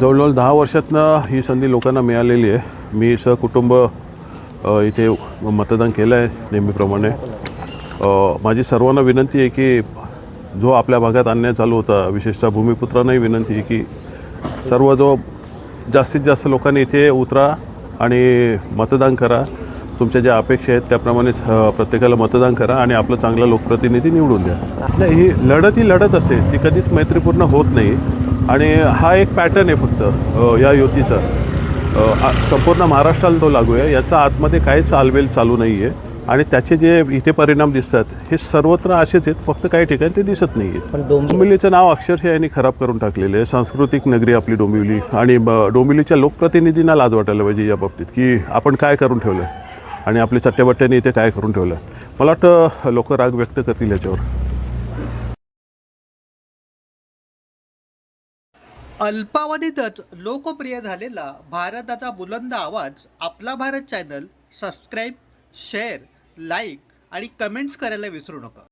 जवळजवळ 10 वर्षातनं ही संधी लोकांना मिळालेली आहे. मी सहकुटुंब इथे मतदान केलं आहे नेहमीप्रमाणे. माझी सर्वांना विनंती आहे की जो आपल्या भागात अन्याय चालू होता, विशेषतः भूमिपुत्रांनाही विनंती आहे की सर्व जास्तीत जास्त लोकांनी इथे उतरा आणि मतदान करा. तुमच्या ज्या अपेक्षा आहेत त्याप्रमाणेच प्रत्येकाला मतदान करा आणि आपलं चांगला लोकप्रतिनिधी निवडून द्या. नाही, ही लढत असते, ती कधीच मैत्रीपूर्ण होत नाही. आणि हा एक पॅटर्न आहे फक्त या युतीचा. संपूर्ण महाराष्ट्राला तो लागू आहे. याचा आतमध्ये काहीच आलबेल चालू नाही आहे आणि त्याचे जे इथे परिणाम दिसतात हे सर्वत्र असेच आहेत, फक्त काही ठिकाणी ते दिसत नाही आहेत. पण डोंबिवलीचं नाव अक्षरशः यांनी खराब करून टाकलेलं आहे. सांस्कृतिक नगरी आपली डोंबिवली, आणि डोंबिवलीच्या लोकप्रतिनिधींना लाज वाटायला पाहिजे या बाबतीत की आपण काय करून ठेवलं आहे आणि आपले चट्ट्याबट्ट्यांनी इथे काय करून ठेवलं आहे. मला वाटतं लोक राग व्यक्त करतील याच्यावर. अल्पावधीतच लोकप्रिय झालेला भारताचा बुलंद आवाज आपला Bharat channel subscribe, share, like आणि कमेंट्स करायला विसरू नका.